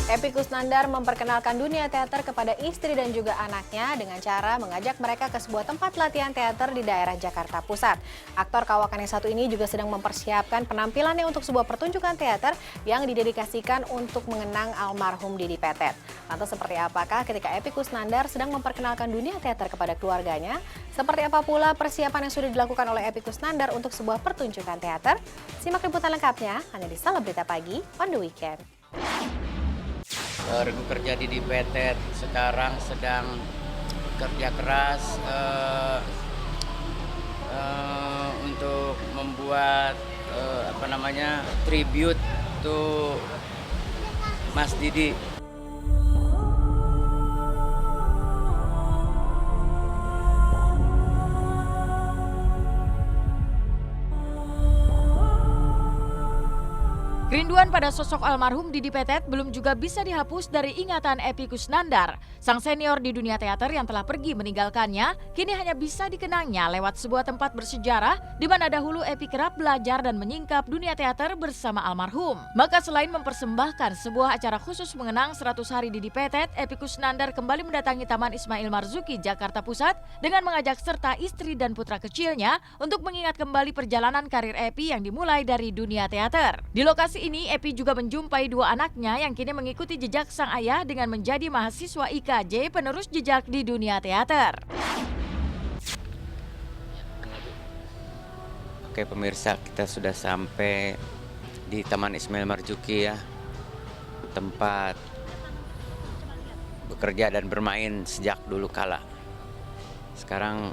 Epy Kusnandar memperkenalkan dunia teater kepada istri dan juga anaknya dengan cara mengajak mereka ke sebuah tempat latihan teater di daerah Jakarta Pusat. Aktor kawakan yang satu ini juga sedang mempersiapkan penampilannya untuk sebuah pertunjukan teater yang didedikasikan untuk mengenang almarhum Didi Petet. Lantas seperti apakah ketika Epy Kusnandar sedang memperkenalkan dunia teater kepada keluarganya? Seperti apa pula persiapan yang sudah dilakukan oleh Epy Kusnandar untuk sebuah pertunjukan teater? Simak liputan lengkapnya hanya di Selebrita Pagi on the Weekend. Regu kerja di Petet sekarang sedang kerja keras untuk membuat tribute to Mas Didi. Kerinduan pada sosok almarhum Didi Petet belum juga bisa dihapus dari ingatan Epy Kusnandar. Sang senior di dunia teater yang telah pergi meninggalkannya, kini hanya bisa dikenangnya lewat sebuah tempat bersejarah di mana dahulu Epy kerap belajar dan menyingkap dunia teater bersama almarhum. Maka selain mempersembahkan sebuah acara khusus mengenang 100 hari Didi Petet, Epy Kusnandar kembali mendatangi Taman Ismail Marzuki, Jakarta Pusat dengan mengajak serta istri dan putra kecilnya untuk mengingat kembali perjalanan karir Epy yang dimulai dari dunia teater. Di lokasi ini, Epy juga menjumpai dua anaknya yang kini mengikuti jejak sang ayah dengan menjadi mahasiswa IKJ penerus jejak di dunia teater. Oke pemirsa, kita sudah sampai di Taman Ismail Marzuki ya, tempat bekerja dan bermain sejak dulu kala. Sekarang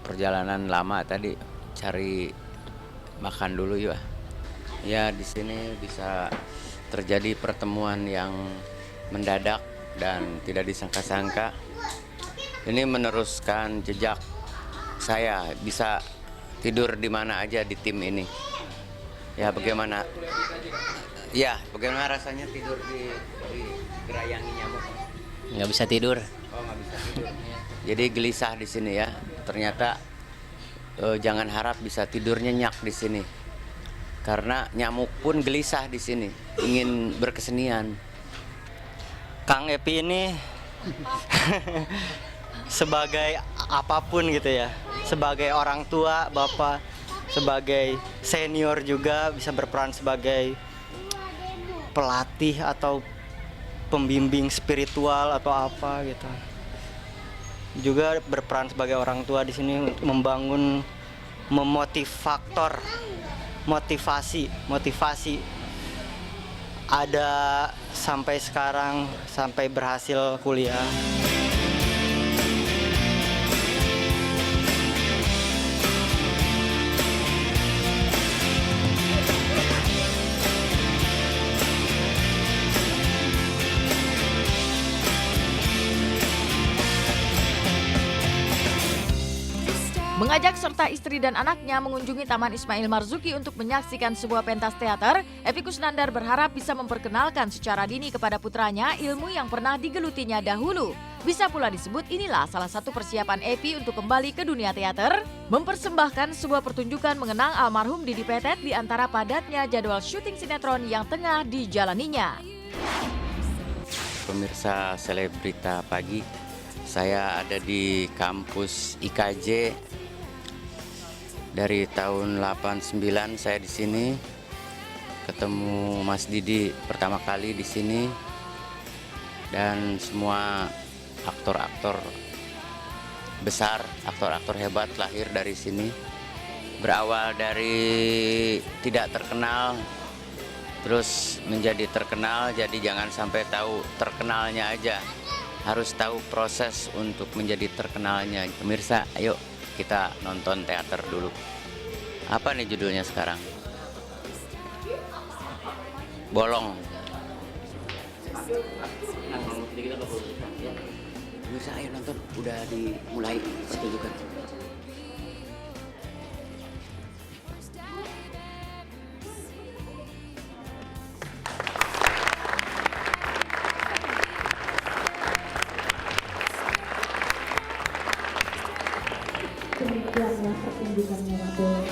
perjalanan lama tadi, cari makan dulu ya. Ya, di sini bisa terjadi pertemuan yang mendadak dan tidak disangka-sangka. Ini meneruskan jejak saya, bisa tidur di mana aja di tim ini. Ya, bagaimana? Ya, bagaimana rasanya tidur di gerayangi nyamuk? Nggak bisa tidur. Oh, nggak bisa tidur. Jadi gelisah di sini ya. Ternyata jangan harap bisa tidur nyenyak di sini. Karena nyamuk pun gelisah di sini, ingin berkesenian. Kang Epy ini sebagai apapun gitu ya, sebagai orang tua, bapak, sebagai senior juga bisa berperan sebagai pelatih atau pembimbing spiritual atau apa gitu. Juga berperan sebagai orang tua di sini untuk membangun motivasi ada sampai sekarang, sampai berhasil kuliah. Mengajak serta istri dan anaknya mengunjungi Taman Ismail Marzuki untuk menyaksikan sebuah pentas teater, Epy Kusnandar berharap bisa memperkenalkan secara dini kepada putranya ilmu yang pernah digelutinya dahulu. Bisa pula disebut inilah salah satu persiapan Epy untuk kembali ke dunia teater, mempersembahkan sebuah pertunjukan mengenang almarhum Didi Petet di antara padatnya jadwal syuting sinetron yang tengah dijalaninya. Pemirsa Selebrita Pagi, saya ada di kampus IKJ. Dari tahun 89 saya di sini, ketemu Mas Didi pertama kali di sini, dan semua aktor-aktor besar, aktor-aktor hebat lahir dari sini. Berawal dari tidak terkenal, terus menjadi terkenal. Jadi jangan sampai tahu terkenalnya aja, harus tahu proses untuk menjadi terkenalnya. Pemirsa, ayo kita nonton teater dulu. Apa nih judulnya sekarang? Bolong. Pemirsa, ayo nonton. Udah dimulai pertunjukan. Demikianlah pertunjukan merah bolong.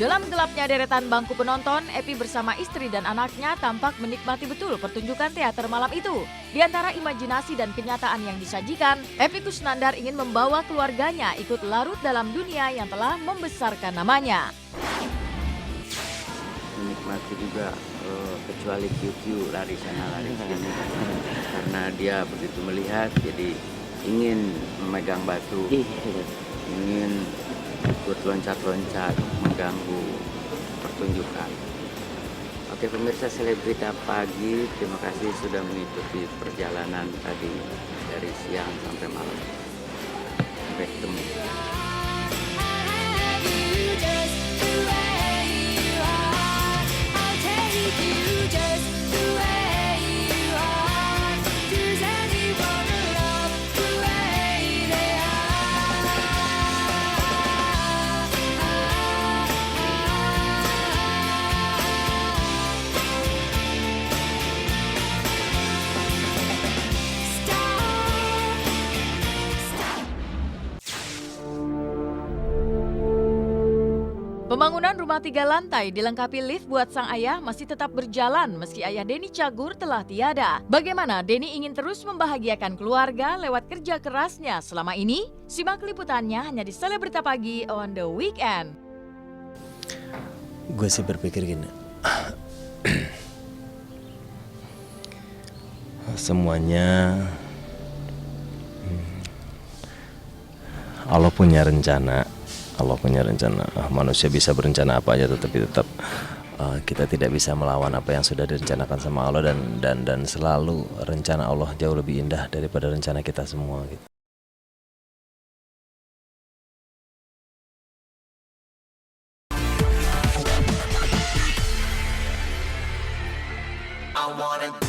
Dalam gelapnya deretan bangku penonton, Epi bersama istri dan anaknya tampak menikmati betul pertunjukan teater malam itu. Di antara imajinasi dan kenyataan yang disajikan, Epi Kusnandar ingin membawa keluarganya ikut larut dalam dunia yang telah membesarkan namanya. Menikmati juga kecuali Q lari sana lari sini karena dia begitu melihat jadi ingin memegang batu, ingin ikut loncat-loncat mengganggu pertunjukan. Oke pemirsa Selebrita Pagi, terima kasih sudah mengikuti perjalanan tadi dari siang sampai malam. Sampai ketemu. Pembangunan rumah 3 lantai dilengkapi lift buat sang ayah masih tetap berjalan meski ayah Denny Cagur telah tiada. Bagaimana Denny ingin terus membahagiakan keluarga lewat kerja kerasnya selama ini? Simak liputannya hanya di Selebrita Pagi on the Weekend. Gue sih berpikir gini, semuanya Allah punya rencana. Manusia bisa berencana apa aja, tetapi tetap kita tidak bisa melawan apa yang sudah direncanakan sama Allah, dan selalu rencana Allah jauh lebih indah daripada rencana kita semua gitu.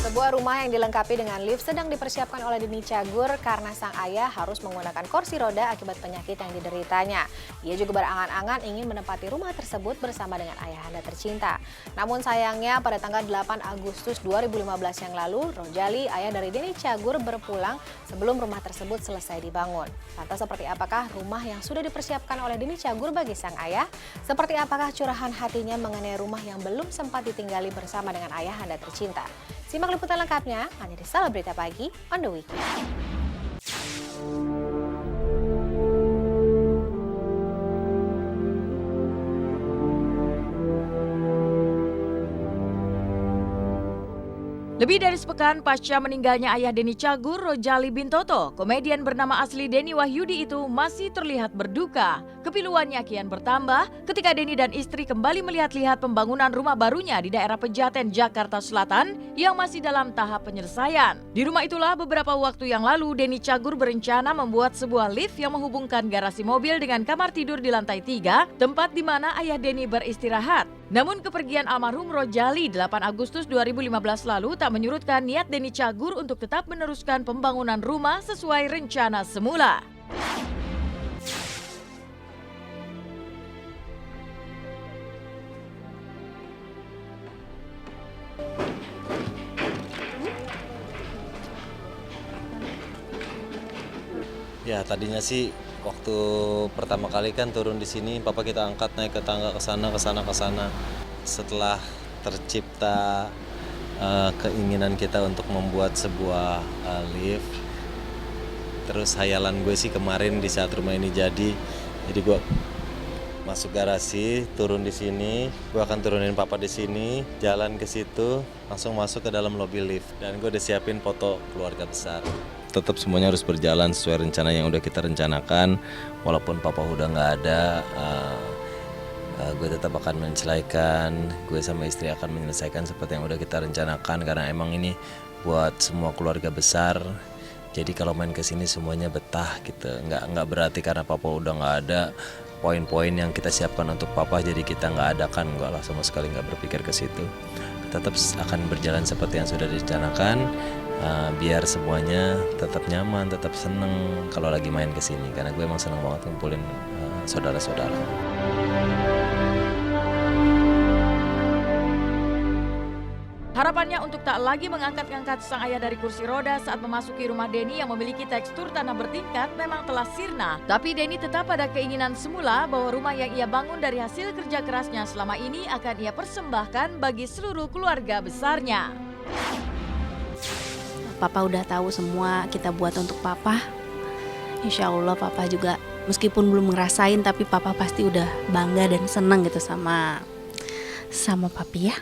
Sebuah rumah yang dilengkapi dengan lift sedang dipersiapkan oleh Denny Cagur karena sang ayah harus menggunakan kursi roda akibat penyakit yang dideritanya. Ia juga berangan-angan ingin menempati rumah tersebut bersama dengan ayahanda tercinta. Namun sayangnya pada tanggal 8 Agustus 2015 yang lalu, Rojali, ayah dari Denny Cagur, berpulang sebelum rumah tersebut selesai dibangun. Lantas seperti apakah rumah yang sudah dipersiapkan oleh Denny Cagur bagi sang ayah? Seperti apakah curahan hatinya mengenai rumah yang belum sempat ditinggali bersama dengan ayahanda tercinta? Simak liputan lengkapnya hanya di Selebrita Pagi on the Weekend. Lebih dari sepekan pasca meninggalnya ayah Denny Cagur, Rojali Bintoto, komedian bernama asli Denny Wahyudi itu masih terlihat berduka. Kepiluannya kian bertambah ketika Denny dan istri kembali melihat-lihat pembangunan rumah barunya di daerah Pejaten, Jakarta Selatan yang masih dalam tahap penyelesaian. Di rumah itulah beberapa waktu yang lalu Denny Cagur berencana membuat sebuah lift yang menghubungkan garasi mobil dengan kamar tidur di lantai 3, tempat di mana ayah Denny beristirahat. Namun kepergian almarhum Rojali 8 Agustus 2015 lalu tak menyurutkan niat Denny Cagur untuk tetap meneruskan pembangunan rumah sesuai rencana semula. Ya tadinya sih waktu pertama kali kan turun di sini, papa kita angkat naik ke tangga ke sana. Setelah tercipta keinginan kita untuk membuat sebuah lift, terus hayalan gue sih kemarin di saat rumah ini jadi gue masuk garasi, turun di sini, gue akan turunin papa di sini, jalan ke situ, langsung masuk ke dalam lobi lift, dan gue udah siapin foto keluarga besar. Tetap semuanya harus berjalan sesuai rencana yang udah kita rencanakan, walaupun papa udah nggak ada, gue tetap akan menyelesaikan, gue sama istri akan menyelesaikan seperti yang udah kita rencanakan, karena emang ini buat semua keluarga besar. Jadi kalau main kesini semuanya betah gitu, nggak berarti karena papa udah nggak ada, poin-poin yang kita siapkan untuk papa jadi kita nggak adakan, enggak lah, sama sekali nggak berpikir ke situ. Tetap akan berjalan seperti yang sudah direncanakan. Biar semuanya tetap nyaman, tetap seneng kalau lagi main ke sini, karena gue emang seneng banget ngumpulin saudara-saudara. Harapannya untuk tak lagi mengangkat-angkat sang ayah dari kursi roda saat memasuki rumah Denny yang memiliki tekstur tanah bertingkat memang telah sirna. Tapi Denny tetap pada keinginan semula bahwa rumah yang ia bangun dari hasil kerja kerasnya selama ini akan ia persembahkan bagi seluruh keluarga besarnya. Papa udah tahu semua kita buat untuk Papa. Insya Allah Papa juga meskipun belum ngerasain tapi Papa pasti udah bangga dan seneng gitu sama Papi ya.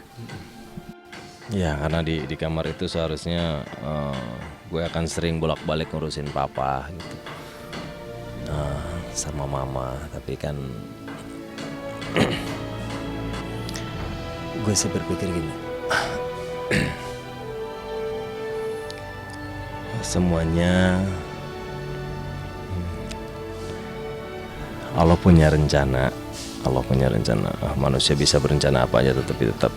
Ya karena di kamar itu seharusnya gue akan sering bolak-balik ngurusin papa gitu sama mama, tapi kan gue sih berpikir gini, semuanya Allah punya rencana. Manusia bisa berencana apa aja, tetapi tetap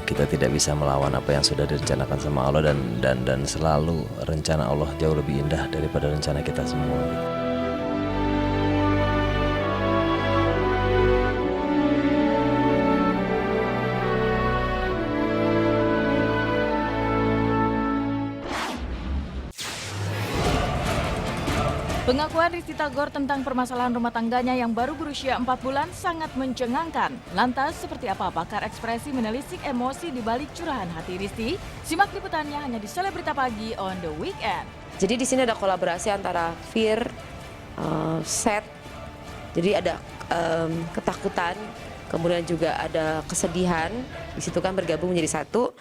kita tidak bisa melawan apa yang sudah direncanakan sama Allah, dan selalu rencana Allah jauh lebih indah daripada rencana kita semua. Pengakuan Risty Tagor tentang permasalahan rumah tangganya yang baru berusia 4 bulan sangat mencengangkan. Lantas, seperti apa pakar ekspresi menelisik emosi di balik curahan hati Risty? Simak liputannya hanya di Selebrita Pagi on the Weekend. Jadi di sini ada kolaborasi antara fear, sad, jadi ada ketakutan, kemudian juga ada kesedihan. Di situ kan bergabung menjadi satu.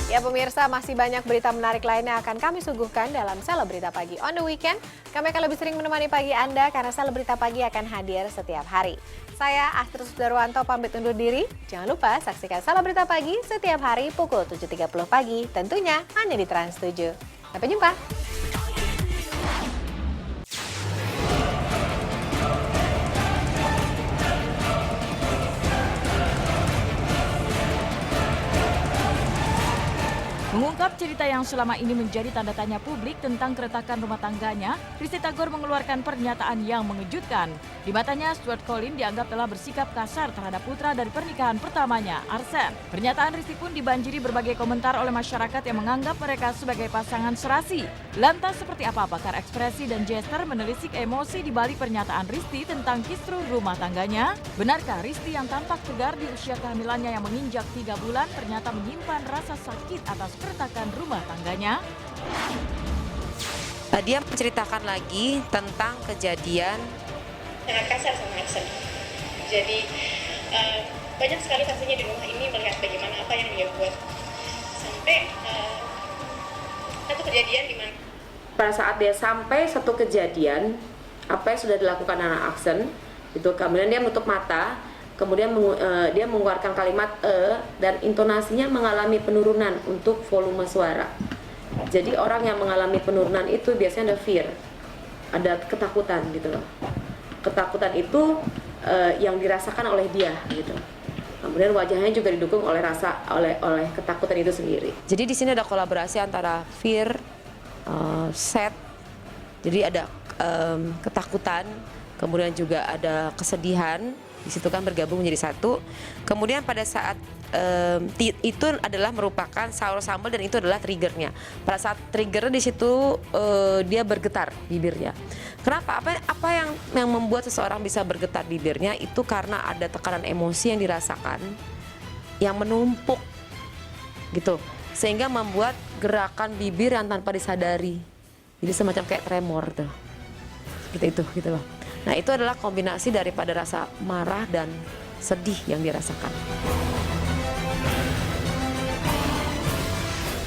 Ya pemirsa, masih banyak berita menarik lainnya akan kami suguhkan dalam Selebrita Pagi on the Weekend. Kami akan lebih sering menemani pagi Anda karena Selebrita Pagi akan hadir setiap hari. Saya Astrid Sudarwanto pamit undur diri. Jangan lupa saksikan Selebrita Pagi setiap hari pukul 7.30 pagi, tentunya hanya di Trans 7. Sampai jumpa. Mengungkap cerita yang selama ini menjadi tanda tanya publik tentang keretakan rumah tangganya, Risty Tagor mengeluarkan pernyataan yang mengejutkan. Di matanya, Stuart Collin dianggap telah bersikap kasar terhadap putra dari pernikahan pertamanya, Arsen. Pernyataan Risty pun dibanjiri berbagai komentar oleh masyarakat yang menganggap mereka sebagai pasangan serasi. Lantas seperti apa pakar ekspresi dan gestur menelisik emosi di balik pernyataan Risty tentang kisruh rumah tangganya? Benarkah Risty yang tampak tegar di usia kehamilannya yang menginjak 3 bulan ternyata menyimpan rasa sakit atas keretakan rumah tangganya? Dia menceritakan lagi tentang kejadian sangat kasar sama Arsen. Jadi banyak sekali pastinya di rumah ini melihat bagaimana apa yang dia buat sampai satu kejadian di mana pada saat dia sampai satu kejadian apa yang sudah dilakukan anak Arsen itu, kemudian dia menutup mata, kemudian dia mengeluarkan kalimat dan intonasinya mengalami penurunan untuk volume suara. Jadi orang yang mengalami penurunan itu biasanya ada fear, ada ketakutan gitu loh. Ketakutan itu yang dirasakan oleh dia gitu. Kemudian wajahnya juga didukung oleh oleh ketakutan itu sendiri. Jadi di sini ada kolaborasi antara fear, sad, jadi ada ketakutan, kemudian juga ada kesedihan. Di situ kan bergabung menjadi satu. Kemudian pada saat itu adalah merupakan saur sambal dan itu adalah triggernya. Pada saat triggernya di situ dia bergetar bibirnya. Kenapa? Apa yang membuat seseorang bisa bergetar bibirnya itu karena ada tekanan emosi yang dirasakan yang menumpuk gitu, sehingga membuat gerakan bibir yang tanpa disadari. Jadi semacam kayak tremor tuh. Seperti itu gitu loh. Nah, itu adalah kombinasi daripada rasa marah dan sedih yang dirasakan.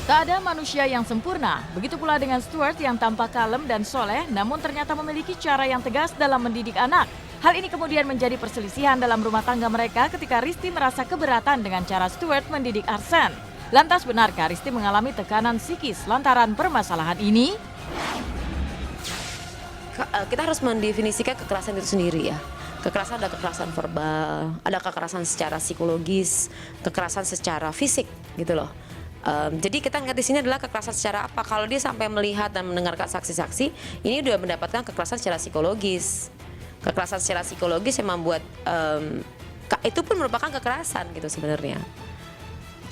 Tak ada manusia yang sempurna, begitu pula dengan Stuart yang tampak kalem dan soleh, namun ternyata memiliki cara yang tegas dalam mendidik anak. Hal ini kemudian menjadi perselisihan dalam rumah tangga mereka ketika Risty merasa keberatan dengan cara Stuart mendidik Arsen. Lantas benarkah Risty mengalami tekanan psikis lantaran permasalahan ini? Kita harus mendefinisikan kekerasan itu sendiri ya. Kekerasan ada kekerasan verbal, ada kekerasan secara psikologis, kekerasan secara fisik gitu loh. Jadi kita lihat di sini adalah kekerasan secara apa. Kalau dia sampai melihat dan mendengarkan saksi-saksi, ini sudah mendapatkan kekerasan secara psikologis. Kekerasan secara psikologis yang membuat itu pun merupakan kekerasan gitu sebenarnya.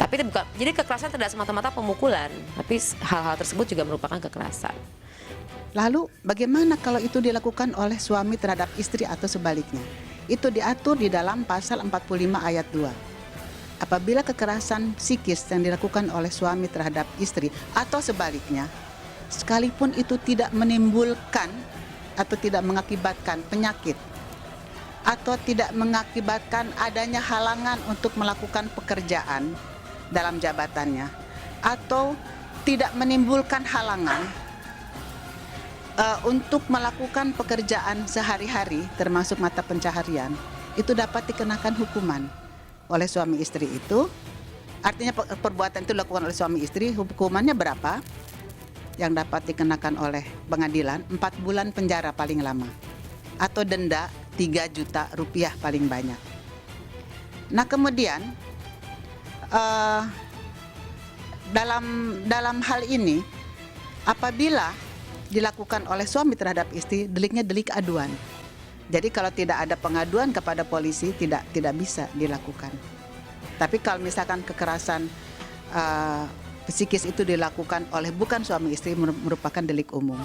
Tapi itu bukan, jadi kekerasan tidak semata-mata pemukulan, tapi hal-hal tersebut juga merupakan kekerasan. Lalu bagaimana kalau itu dilakukan oleh suami terhadap istri atau sebaliknya? Itu diatur di dalam pasal 45 ayat 2. Apabila kekerasan psikis yang dilakukan oleh suami terhadap istri atau sebaliknya, sekalipun itu tidak menimbulkan atau tidak mengakibatkan penyakit atau tidak mengakibatkan adanya halangan untuk melakukan pekerjaan dalam jabatannya atau tidak menimbulkan halangan untuk melakukan pekerjaan sehari-hari termasuk mata pencaharian, itu dapat dikenakan hukuman oleh suami istri itu. Artinya perbuatan itu dilakukan oleh suami istri, hukumannya berapa? Yang dapat dikenakan oleh pengadilan 4 bulan penjara paling lama atau denda 3 juta rupiah paling banyak. Nah kemudian dalam hal ini apabila dilakukan oleh suami terhadap istri, deliknya delik aduan. Jadi kalau tidak ada pengaduan kepada polisi tidak bisa dilakukan. Tapi kalau misalkan kekerasan psikis itu dilakukan oleh bukan suami istri, merupakan delik umum.